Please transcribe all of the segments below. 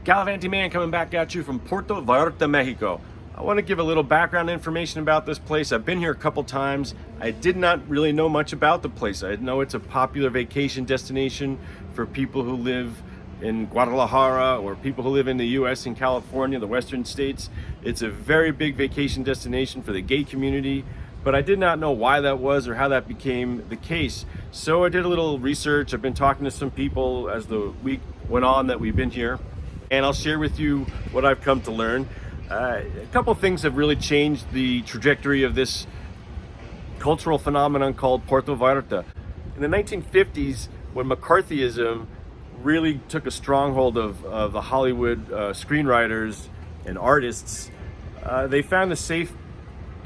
GallivantingMan coming back at you from Puerto Vallarta, Mexico. I want to give a little background information about this place. I've been here a couple times. I did not really know much about the place. I know it's a popular vacation destination for people who live in Guadalajara or people who live in the US and California, the western states. It's a very big vacation destination for the gay community, but I did not know why that was or how that became the case. So I did a little research. I've been talking to some people as the week went on that we've been here, and I'll share with you what I've come to learn. A couple things have really changed the trajectory of this cultural phenomenon called Puerto Vallarta. In the 1950s, when McCarthyism really took a stronghold of the Hollywood screenwriters and artists, they found a safe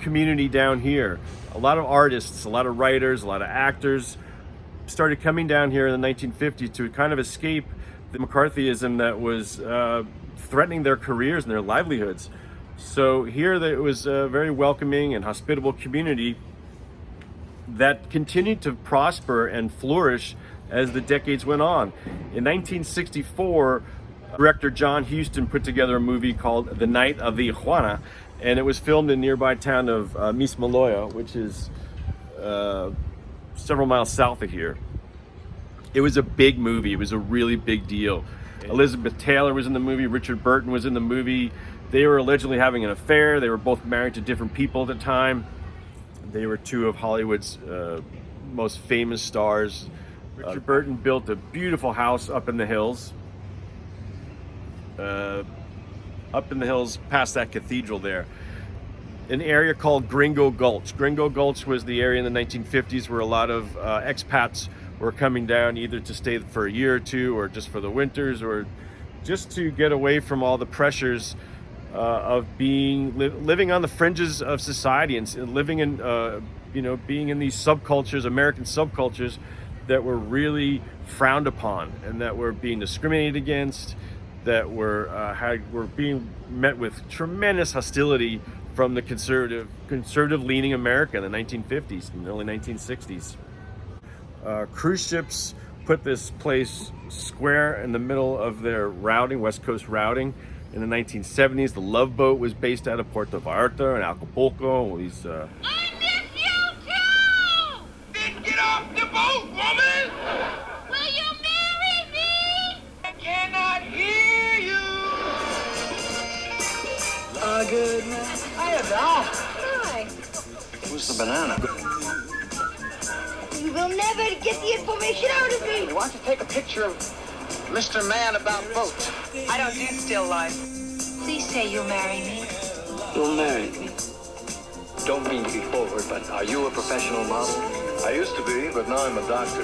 community down here. A lot of artists, a lot of writers, a lot of actors started coming down here in the 1950s to kind of escape the McCarthyism that was threatening their careers and their livelihoods. So here it was a very welcoming and hospitable community that continued to prosper and flourish as the decades went on. In 1964, director John Huston put together a movie called The Night of the Iguana, and it was filmed in nearby town of Mismaloya, which is several miles south of here. It was a big movie. It was a really big deal. Elizabeth Taylor was in the movie. Richard Burton was in the movie. They were allegedly having an affair. They were both married to different people at the time. They were two of Hollywood's most famous stars. Richard Burton built a beautiful house up in the hills. Up in the hills past that cathedral there. An area called Gringo Gulch. Gringo Gulch was the area in the 1950s where a lot of expats were coming down either to stay for a year or two or just for the winters or just to get away from all the pressures of living on the fringes of society and living in being in these subcultures, American subcultures that were really frowned upon and that were being discriminated against, that were being met with tremendous hostility from the conservative leaning America in the 1950s and early 1960s. Cruise ships put this place square in the middle of their routing, West Coast routing. In the 1970s, the Love Boat was based out of Puerto Vallarta and Acapulco. All these. I miss you too! Then get off the boat, woman! Will you marry me? I cannot hear you. Good man. Hiya, Doll. Hi. Who's the banana? You will never get the information out of me. We want to take a picture of Mr. Man about boats. I don't do still life. Please say you'll marry me. You'll marry me. Don't mean to be forward, but are you a professional model? I used to be, but now I'm a doctor.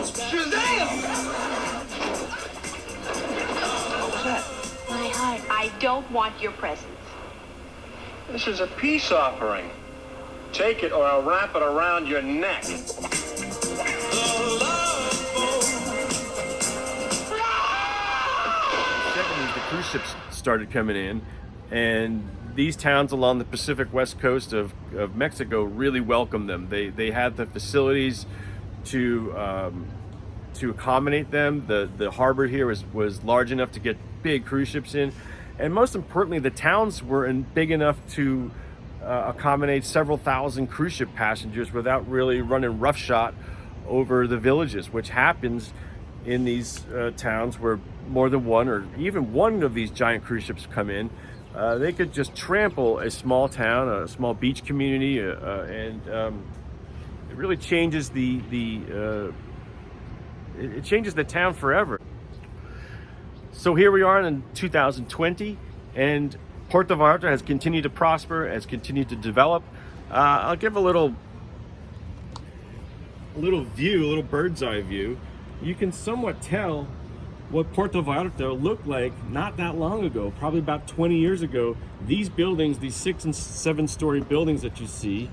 Shazam! What was that? My heart. I don't want your presents. This is a peace offering. Take it or I'll wrap it around your neck. The 70s, the cruise ships started coming in, and these towns along the Pacific West Coast of Mexico really welcomed them. They had the facilities to accommodate them. The harbor here was large enough to get big cruise ships in, and most importantly, the towns were big enough to accommodate several thousand cruise ship passengers without really running roughshod over the villages, which happens in these towns where more than one or even one of these giant cruise ships come in. They could just trample a small town, a small beach community, and it really changes it changes the town forever. So here we are in 2020, and Puerto Vallarta has continued to prosper, has continued to develop. I'll give a little view, a little bird's eye view. You can somewhat tell what Puerto Vallarta looked like not that long ago, probably about 20 years ago. These buildings, these 6 and 7 story buildings that you see,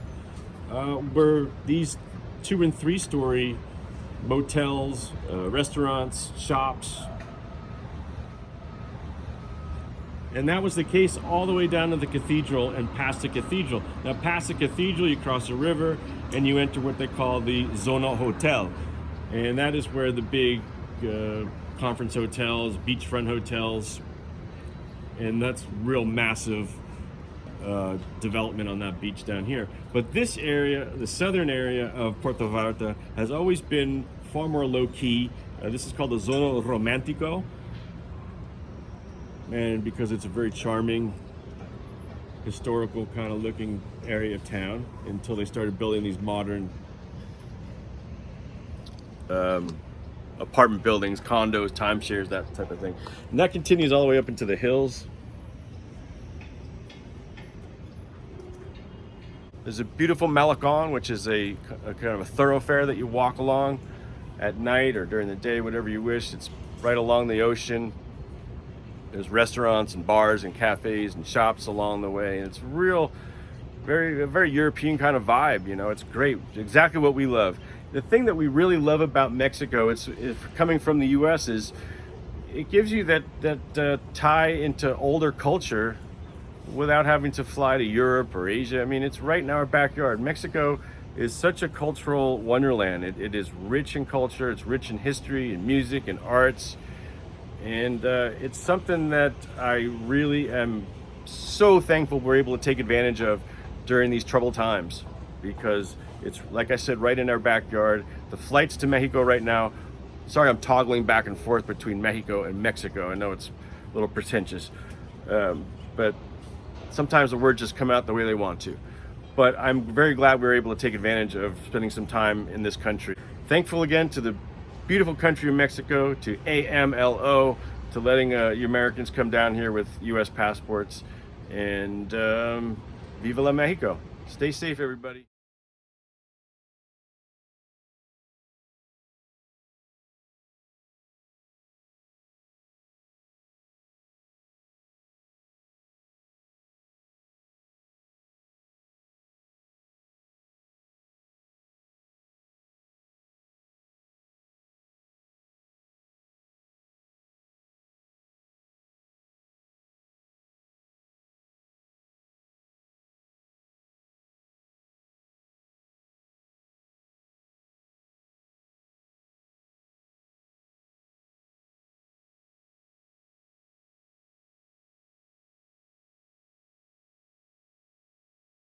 were these 2 and 3 story motels, restaurants, shops. And that was the case all the way down to the cathedral and past the cathedral. Now, past the cathedral, you cross a river and you enter what they call the Zona Hotel. And that is where the big conference hotels, beachfront hotels, and that's real massive development on that beach down here. But this area, the southern area of Puerto Vallarta, has always been far more low-key. This is called the Zona Romantico, and because it's a very charming, historical kind of looking area of town until they started building these modern apartment buildings, condos, timeshares, that type of thing. And that continues all the way up into the hills. There's a beautiful Malecon, which is a kind of a thoroughfare that you walk along at night or during the day, whatever you wish. It's right along the ocean. There's restaurants and bars and cafes and shops along the way, and it's a very European kind of vibe. You know, it's great, exactly what we love. The thing that we really love about Mexico, it's coming from the U.S., is it gives you that tie into older culture without having to fly to Europe or Asia. I mean, it's right in our backyard. Mexico is such a cultural wonderland. It is rich in culture, it's rich in history and music and arts, and it's something that I really am so thankful we're able to take advantage of during these troubled times, because it's, like I said, right in our backyard. The flights to Mexico right now, sorry I'm toggling back and forth between Mexico and Mexico. I know it's a little pretentious, but sometimes the words just come out the way they want to. But I'm very glad we were able to take advantage of spending some time in this country. Thankful again to the beautiful country of Mexico, to AMLO, to letting you Americans come down here with US passports. And Viva la Mexico. Stay safe, everybody.